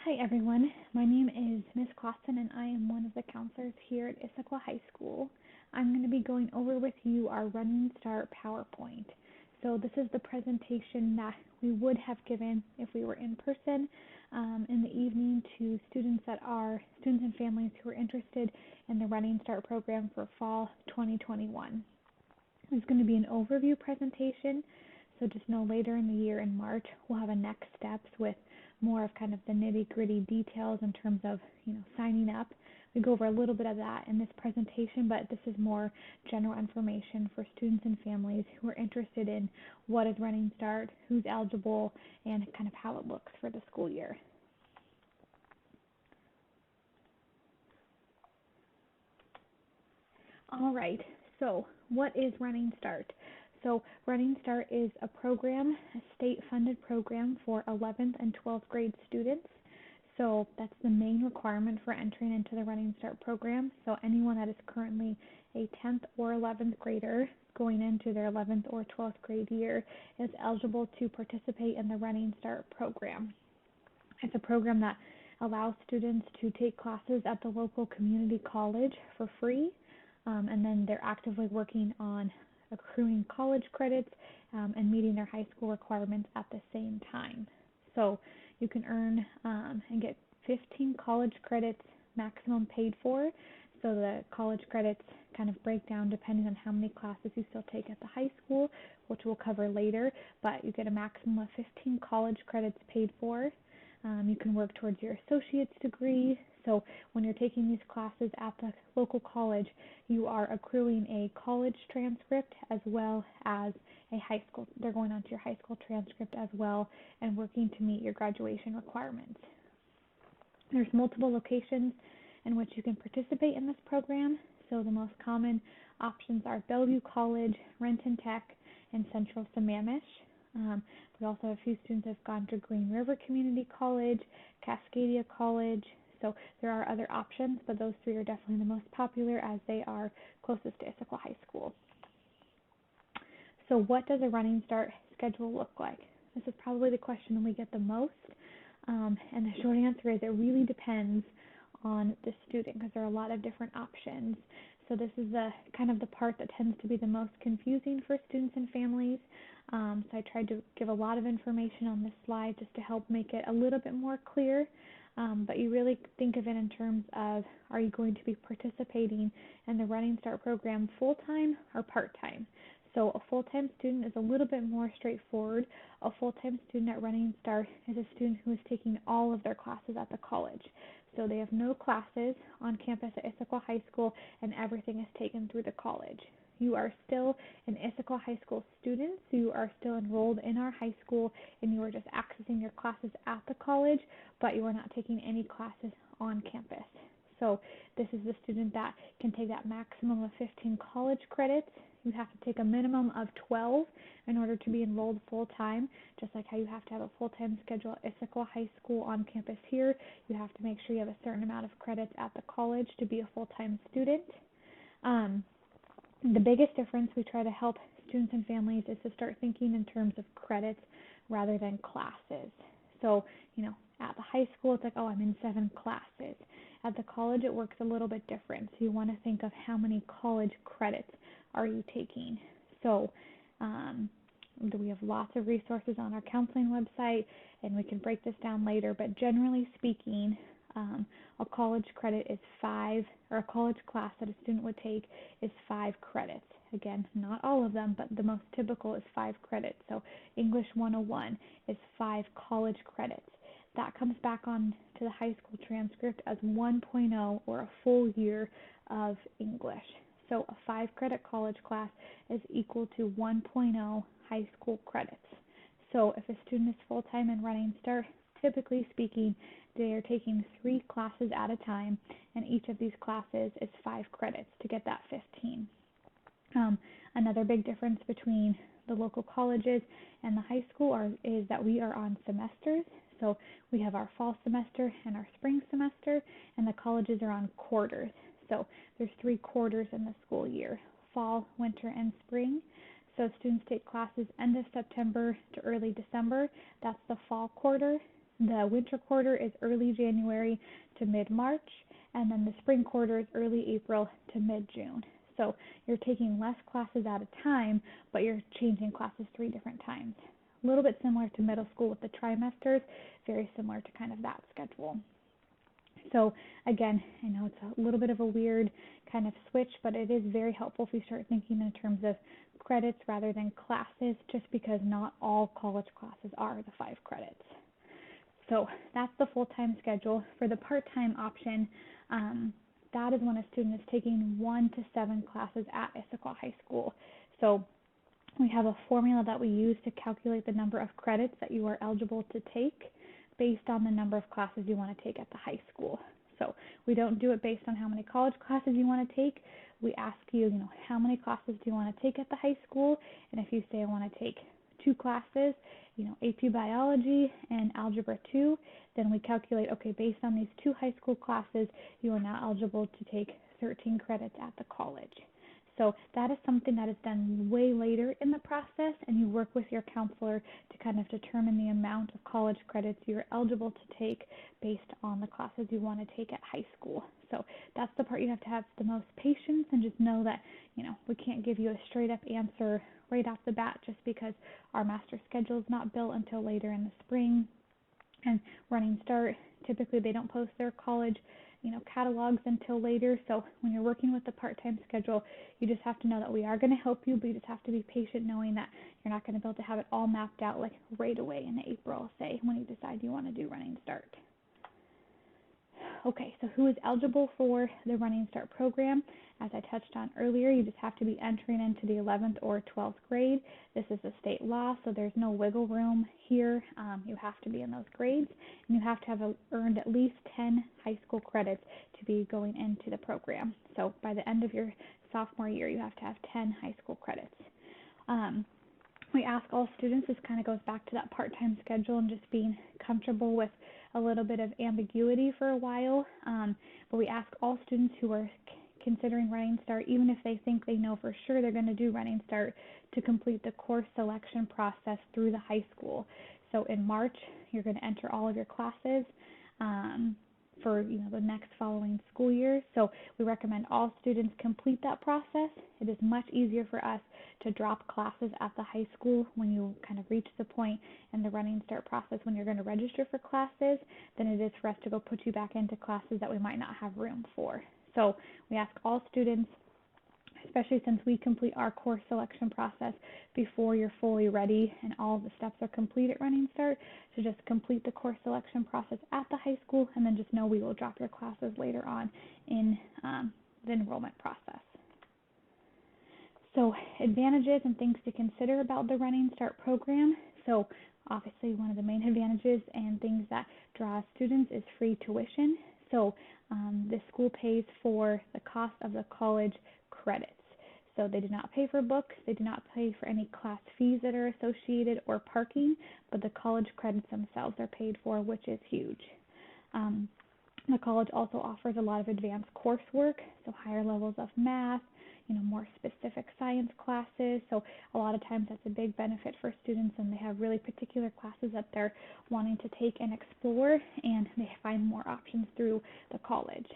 Hi everyone, my name is Miss Clausen and I am one of the counselors here at Issaquah High School. I'm going to be going over with you our Running Start PowerPoint. So this is the presentation that we would have given if we were in person in the evening to students and families who are interested in the Running Start program for fall 2021. It's going to be an overview presentation, so just know later in the year in March we'll have a next steps with more of kind of the nitty-gritty details in terms of, signing up. We go over a little bit of that in this presentation, but this is more general information for students and families who are interested in what is Running Start, who's eligible, and kind of how it looks for the school year. All right, so what is Running Start? So Running Start is a program, a state-funded program for 11th and 12th grade students. So that's the main requirement for entering into the Running Start program. So anyone that is currently a 10th or 11th grader going into their 11th or 12th grade year is eligible to participate in the Running Start program. It's a program that allows students to take classes at the local community college for free, and then they're actively working on accruing college credits and meeting their high school requirements at the same time. So you can earn and get 15 college credits maximum paid for. So the college credits kind of break down depending on how many classes you still take at the high school, which we'll cover later, but you get a maximum of 15 college credits paid for. You can work towards your associate's degree. So when you're taking these classes at the local college, you are accruing a college transcript as well as they're going on to your high school transcript as well and working to meet your graduation requirements. There's multiple locations in which you can participate in this program. So the most common options are Bellevue College, Renton Tech, and Central Sammamish. We also have a few students that have gone to Green River Community College, Cascadia College. So there are other options, but those three are definitely the most popular as they are closest to Issaquah High School. So what does a Running Start schedule look like? This is probably the question we get the most. And the short answer is it really depends on the student because there are a lot of different options. So this is the part that tends to be the most confusing for students and families. So I tried to give a lot of information on this slide just to help make it a little bit more clear. But you really think of it in terms of, are you going to be participating in the Running Start program full-time or part-time? So a full-time student is a little bit more straightforward. A full-time student at Running Start is a student who is taking all of their classes at the college. So they have no classes on campus at Issaquah High School, and everything is taken through the college. You are still an Issaquah High School student, so you are still enrolled in our high school, and you are just accessing your classes at the college, but you are not taking any classes on campus. So this is the student that can take that maximum of 15 college credits. You have to take a minimum of 12 in order to be enrolled full-time, just like how you have to have a full-time schedule at Issaquah High School on campus here. You have to make sure you have a certain amount of credits at the college to be a full-time student. The biggest difference we try to help students and families is to start thinking in terms of credits rather than classes. So, at the high school, it's like, oh, I'm in 7 classes. At the college, it works a little bit different. So you want to think of how many college credits are you taking. So we have lots of resources on our counseling website, and we can break this down later. But generally speaking, a college credit is 5, or a college class that a student would take is 5 credits. Again, not all of them, but the most typical is 5 credits. So English 101 is 5 college credits. That comes back on to the high school transcript as 1.0 or a full year of English. So a 5-credit college class is equal to 1.0 high school credits. So if a student is full-time and Running Start, typically speaking, they are taking 3 classes at a time, and each of these classes is 5 credits to get that 15. Another big difference between the local colleges and the high school is that we are on semesters. So we have our fall semester and our spring semester, and the colleges are on quarters. So there's 3 quarters in the school year: fall, winter, and spring. So students take classes end of September to early December. That's the fall quarter. The winter quarter is early January to mid-March, and then the spring quarter is early April to mid-June. So you're taking less classes at a time, but you're changing classes 3 different times. A little bit similar to middle school with the trimesters, very similar to kind of that schedule. So again, I know it's a little bit of a weird kind of switch, but it is very helpful if you start thinking in terms of credits rather than classes, just because not all college classes are the 5 credits. So that's the full-time schedule. For the part-time option, that is when a student is taking 1 to 7 classes at Issaquah High School. So we have a formula that we use to calculate the number of credits that you are eligible to take based on the number of classes you want to take at the high school. So we don't do it based on how many college classes you want to take. We ask you, how many classes do you want to take at the high school? And if you say I want to take 2 classes, AP Biology and Algebra 2, then we calculate, okay, based on these 2 high school classes, you are now eligible to take 13 credits at the college. So that is something that is done way later in the process, and you work with your counselor to kind of determine the amount of college credits you're eligible to take based on the classes you want to take at high school. So that's the part you have to have the most patience, and just know that, we can't give you a straight up answer right off the bat just because our master schedule is not built until later in the spring. And Running Start, typically they don't post their college catalogs until later. So when you're working with the part-time schedule, you just have to know that we are going to help you, but you just have to be patient knowing that you're not going to be able to have it all mapped out like right away in April, say, when you decide you want to do Running Start. Okay, so who is eligible for the Running Start program? As I touched on earlier, you just have to be entering into the 11th or 12th grade. This is a state law, so there's no wiggle room here. You have to be in those grades, and you have to have earned at least 10 high school credits to be going into the program. So by the end of your sophomore year, you have to have 10 high school credits. We ask all students, this kind of goes back to that part-time schedule and just being comfortable with a little bit of ambiguity for a while, but we ask all students who are considering Running Start, even if they think they know for sure they're going to do Running Start, to complete the course selection process through the high school. So in March, you're going to enter all of your classes for the next following school year. So we recommend all students complete that process. It is much easier for us to drop classes at the high school when you kind of reach the point in the Running Start process when you're going to register for classes than it is for us to go put you back into classes that we might not have room for. So we ask all students, especially since we complete our course selection process before you're fully ready and all of the steps are complete at Running Start, to just complete the course selection process at the high school, and then just know we will drop your classes later on in the enrollment process. So advantages and things to consider about the Running Start program. So obviously one of the main advantages and things that draw students is free tuition. So the school pays for the cost of the college credits. So they do not pay for books, they do not pay for any class fees that are associated or parking, but the college credits themselves are paid for, which is huge. The college also offers a lot of advanced coursework, so higher levels of math, more specific science classes. So a lot of times that's a big benefit for students, and they have really particular classes that they're wanting to take and explore, and they find more options through the college.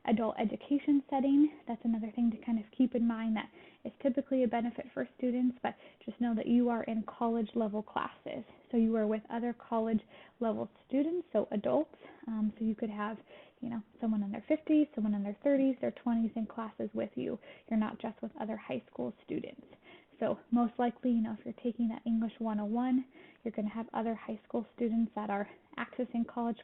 Adult education setting, that's another thing to kind of keep in mind that is typically a benefit for students, but just know that you are in college level classes. So you are with other college level students, so adults. So you could have, someone in their 50s, someone in their 30s, their 20s in classes with you. You're not just with other high school students. So most likely, if you're taking that English 101, you're going to have other high school students that are accessing college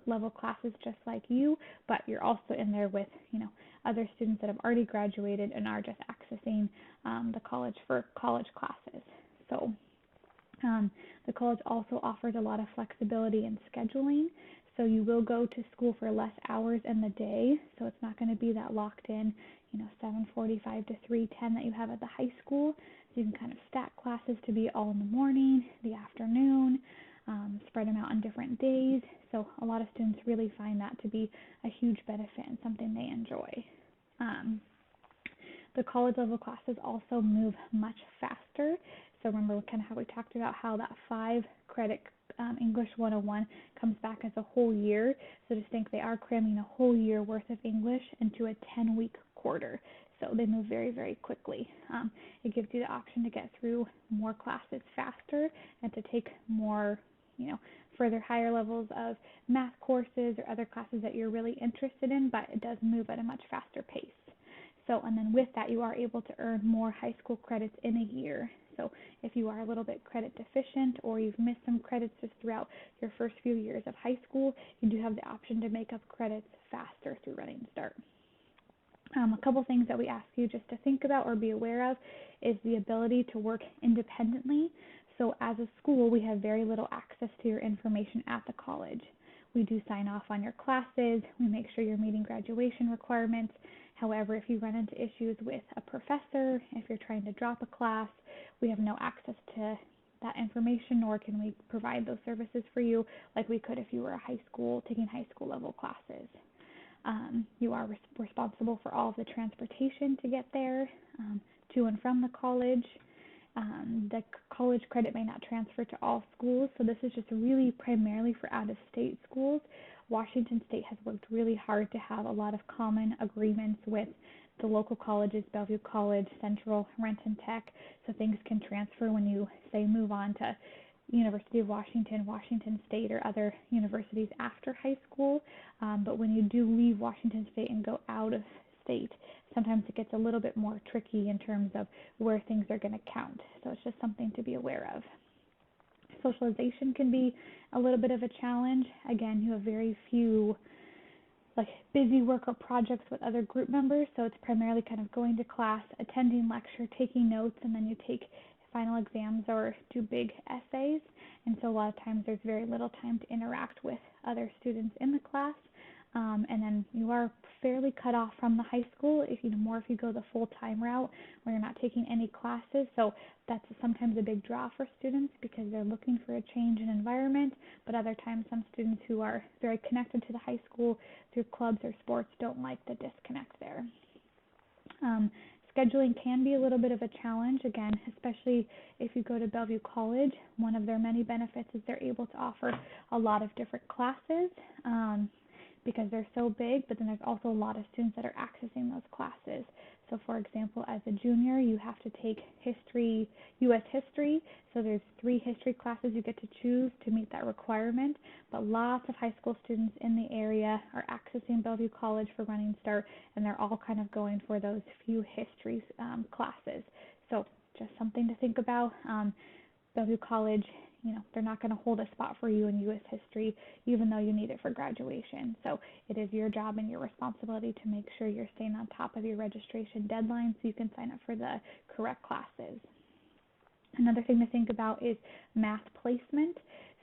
level classes just like you, but you're also in there with, other students that have already graduated and are just accessing the college for college classes. So the college also offers a lot of flexibility in scheduling. So you will go to school for less hours in the day, so it's not going to be that locked in, 7:45 to 3:10 that you have at the high school. So you can kind of stack classes to be all in the morning, the afternoon, spread them out on different days. So a lot of students really find that to be a huge benefit and something they enjoy. The college level classes also move much faster. So remember kind of how we talked about how that 5 credit English 101 comes back as a whole year. So just think they are cramming a whole year worth of English into a 10-week quarter. So they move very, very quickly. It gives you the option to get through more classes faster and to take more, further higher levels of math courses or other classes that you're really interested in, but it does move at a much faster pace. So, and then with that, you are able to earn more high school credits in a year. So if you are a little bit credit deficient or you've missed some credits just throughout your first few years of high school, you do have the option to make up credits faster through Running Start. A couple things that we ask you just to think about or be aware of is the ability to work independently. So as a school, we have very little access to your information at the college. We do sign off on your classes. We make sure you're meeting graduation requirements. However, if you run into issues with a professor, if you're trying to drop a class, we have no access to that information, nor can we provide those services for you like we could if you were taking high school level classes. You are responsible for all of the transportation to get there, to and from the college. The college credit may not transfer to all schools, so this is just really primarily for out-of-state schools. Washington State has worked really hard to have a lot of common agreements with the local colleges, Bellevue College, Central, Renton Tech, so things can transfer when you, say, move on to University of Washington, Washington State, or other universities after high school. But when you do leave Washington State and go out of state, sometimes it gets a little bit more tricky in terms of where things are going to count. So it's just something to be aware of. Socialization can be a little bit of a challenge. Again, you have very few busy work or projects with other group members, so it's primarily kind of going to class, attending lecture, taking notes, and then you take final exams or do big essays. And so a lot of times there's very little time to interact with other students in the class. And then you are fairly cut off from the high school if you go the full-time route where you're not taking any classes. So that's sometimes a big draw for students because they're looking for a change in environment, but other times some students who are very connected to the high school through clubs or sports don't like the disconnect there. Scheduling can be a little bit of a challenge, again, especially if you go to Bellevue College. One of their many benefits is they're able to offer a lot of different classes because they're so big, but then there's also a lot of students that are accessing those classes. So for example, as a junior, you have to take history, U.S. history, so there's 3 history classes you get to choose to meet that requirement, but lots of high school students in the area are accessing Bellevue College for Running Start, and they're all kind of going for those few history classes. So just something to think about. Bellevue College, they're not going to hold a spot for you in U.S. history, even though you need it for graduation. So it is your job and your responsibility to make sure you're staying on top of your registration deadline so you can sign up for the correct classes. Another thing to think about is math placement.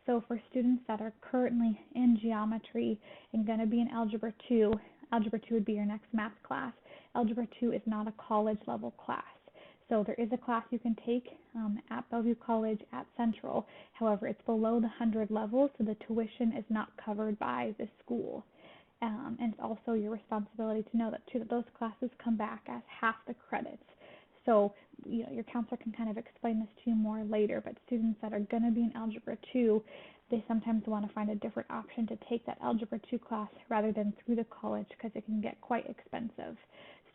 So for students that are currently in geometry and going to be in Algebra 2, Algebra 2 would be your next math class. Algebra 2 is not a college level class. So there is a class you can take at Bellevue College at Central. However, it's below the 100 level, so the tuition is not covered by the school. And it's also your responsibility to know that those classes come back as half the credits. So your counselor can kind of explain this to you more later, but students that are going to be in Algebra 2, they sometimes want to find a different option to take that Algebra 2 class rather than through the college because it can get quite expensive.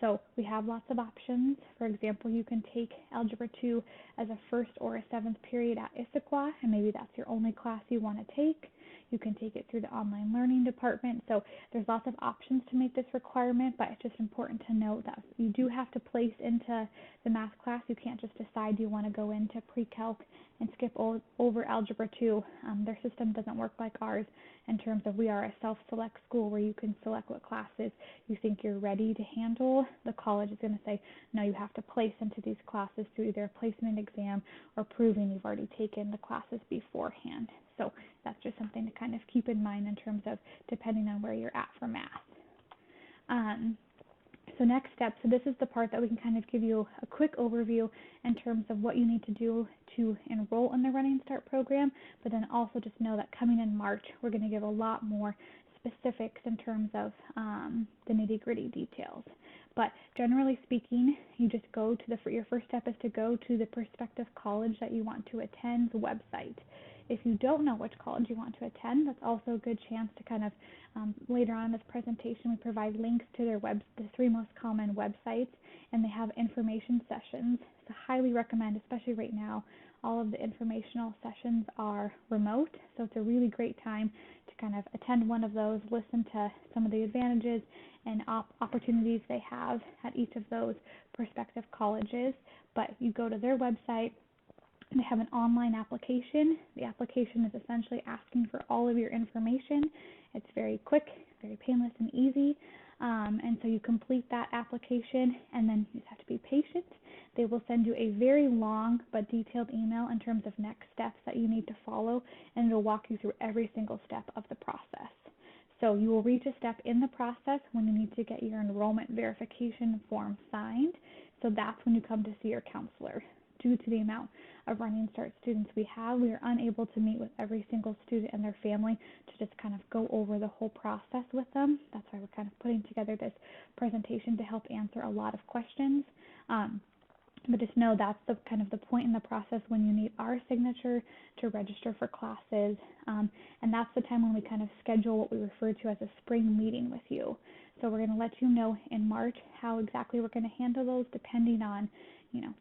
So we have lots of options. For example, you can take Algebra 2 as a first or a 7th period at Issaquah, and maybe that's your only class you want to take. You can take it through the online learning department. So there's lots of options to meet this requirement, but it's just important to note that you do have to place into the math class. You can't just decide you want to go into pre-calc and skip over Algebra 2. Their system doesn't work like ours in terms of we are a self-select school where you can select what classes you think you're ready to handle. The college is going to say, no, you have to place into these classes through either a placement exam or proving you've already taken the classes beforehand. So that's just something to kind of keep in mind in terms of depending on where you're at for math. So next step, so this is the part that we can kind of give you a quick overview in terms of what you need to do to enroll in the Running Start program, but then also just know that coming in March, we're going to give a lot more specifics in terms of the nitty-gritty details. But generally speaking, you just go to your first step is to go to the prospective college that you want to attend's website. If you don't know which college you want to attend, that's also a good chance to kind of, later on in this presentation, we provide links to the 3 most common websites, and they have information sessions. So highly recommend, especially right now, all of the informational sessions are remote, so it's a really great time to kind of attend one of those, listen to some of the advantages and opportunities they have at each of those prospective colleges. But you go to their website, and they have an online application. The application is essentially asking for all of your information. It's very quick, very painless and easy. And so you complete that application, and then you just have to be patient. They will send you a very long but detailed email in terms of next steps that you need to follow, and it'll walk you through every single step of the process. So you will reach a step in the process when you need to get your enrollment verification form signed. So that's when you come to see your counselor. Due to the amount of Running Start students we have, we are unable to meet with every single student and their family to just kind of go over the whole process with them. That's why we're kind of putting together this presentation to help answer a lot of questions. But just know that's the kind of the point in the process when you need our signature to register for classes, and that's the time when we kind of schedule what we refer to as a spring meeting with you. So we're going to let you know in March how exactly we're going to handle those, depending on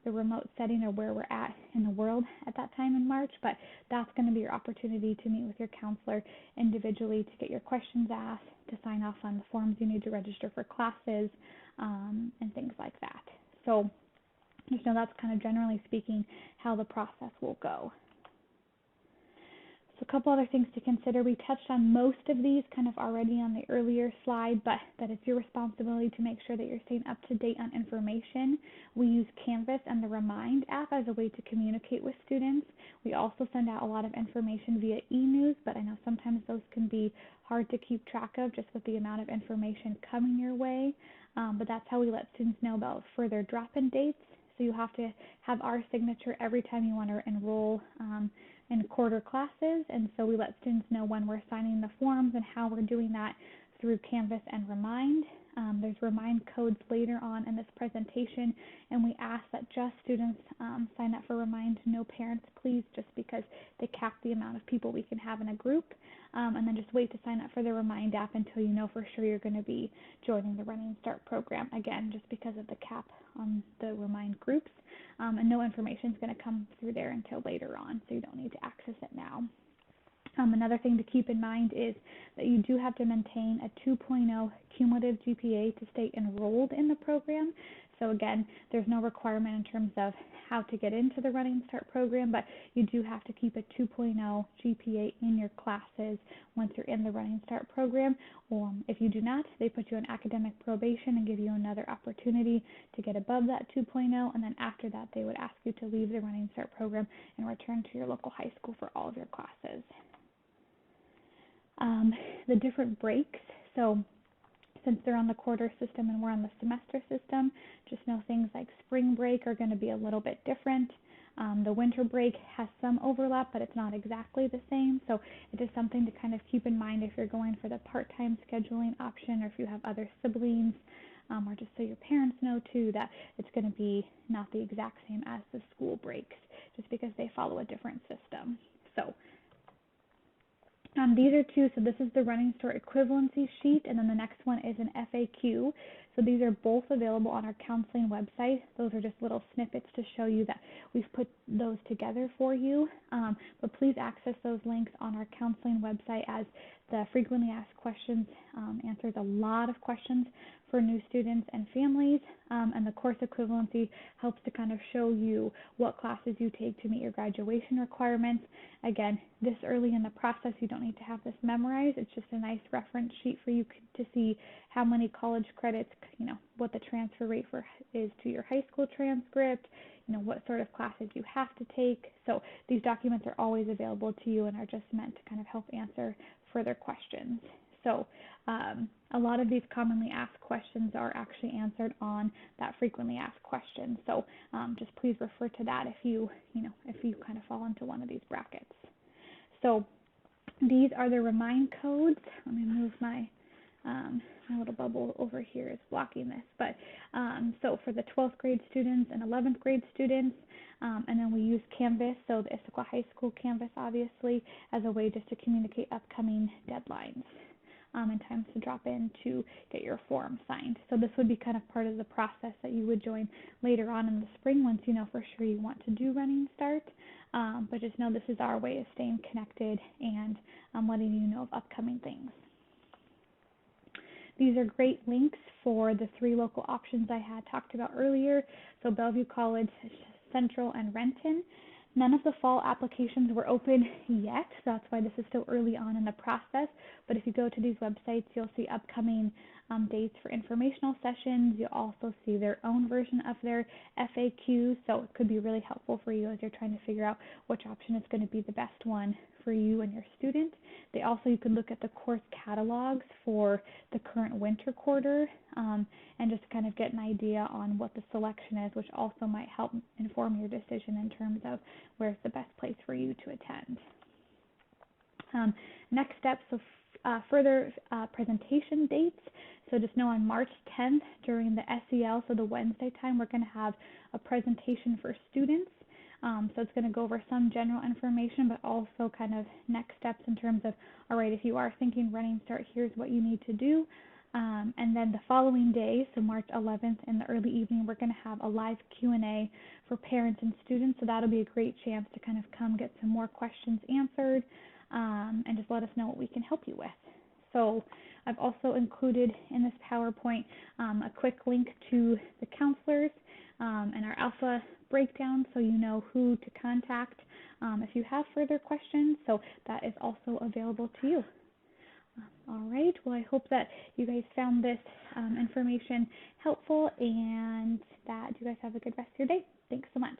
the remote setting or where we're at in the world at that time in March. But that's going to be your opportunity to meet with your counselor individually, to get your questions asked, to sign off on the forms you need to register for classes, and things like that. So just know that's kind of generally speaking how the process will go. So a couple other things to consider. We touched on most of these kind of already on the earlier slide, but that it's your responsibility to make sure that you're staying up to date on information. We use Canvas and the Remind app as a way to communicate with students. We also send out a lot of information via e-news, but I know sometimes those can be hard to keep track of just with the amount of information coming your way. But that's how we let students know about further drop-in dates. So you have to have our signature every time you want to enroll in quarter classes, and so we let students know when we're signing the forms and how we're doing that through Canvas and Remind. There's Remind codes later on in this presentation, and we ask that just students sign up for Remind, no parents, please, just because they cap the amount of people we can have in a group. And then just wait to sign up for the Remind app until you know for sure you're going to be joining the Running Start program, again, just because of the cap on the Remind groups. And no information is going to come through there until later on, so you don't need to access it now. Another thing to keep in mind is that you do have to maintain a 2.0 cumulative GPA to stay enrolled in the program. So again, there's no requirement in terms of how to get into the Running Start program, but you do have to keep a 2.0 GPA in your classes once you're in the Running Start program. If you do not, they put you on academic probation and give you another opportunity to get above that 2.0, and then after that, they would ask you to leave the Running Start program and return to your local high school for all of your classes. The different breaks, so since they're on the quarter system and we're on the semester system, just know things like spring break are going to be a little bit different. The winter break has some overlap, but it's not exactly the same, so it is something to kind of keep in mind if you're going for the part-time scheduling option, or if you have other siblings, or just so your parents know too that it's going to be not the exact same as the school breaks, just because they follow a different system. So these are two, so this is the Running Start equivalency sheet, and then the next one is an FAQ. So these are both available on our counseling website. Those are just little snippets to show you that we've put those together for you. But please access those links on our counseling website, as the frequently asked questions answers a lot of questions for new students and families, and the course equivalency helps to kind of show you what classes you take to meet your graduation requirements. Again, this early in the process, you don't need to have this memorized. It's just a nice reference sheet for you to see how many college credits, what the transfer rate is to your high school transcript, what sort of classes you have to take. So these documents are always available to you and are just meant to kind of help answer further questions. So a lot of these commonly asked questions are actually answered on that frequently asked question. So just please refer to that if you kind of fall into one of these brackets. So these are the Remind codes. Let me move my My little bubble over here is blocking this, but so for the 12th grade students and 11th grade students, and then we use Canvas, so the Issaquah High School Canvas, obviously, as a way just to communicate upcoming deadlines and times to drop in to get your form signed. So this would be kind of part of the process that you would join later on in the spring once you know for sure you want to do Running Start. But just know this is our way of staying connected and letting you know of upcoming things. These are great links for the 3 local options I had talked about earlier, so Bellevue College, Central, and Renton. None of the fall applications were open yet, so that's why this is so early on in the process. But if you go to these websites, you'll see upcoming dates for informational sessions. You'll also see their own version of their FAQs, so it could be really helpful for you as you're trying to figure out which option is going to be the best one for you and your student. You can look at the course catalogs for the current winter quarter and just kind of get an idea on what the selection is, which also might help inform your decision in terms of where's the best place for you to attend. Next steps, so further presentation dates. So just know on March 10th during the SEL, so the Wednesday time, we're going to have a presentation for students. So it's going to go over some general information, but also kind of next steps in terms of, all right, if you are thinking Running Start, here's what you need to do. And then the following day, so March 11th in the early evening, we're going to have a live Q&A for parents and students. So that'll be a great chance to kind of come get some more questions answered and just let us know what we can help you with. So I've also included in this PowerPoint a quick link to the counselors and our alpha breakdown so you know who to contact if you have further questions. So that is also available to you. All right, well, I hope that you guys found this information helpful and that you guys have a good rest of your day. Thanks so much.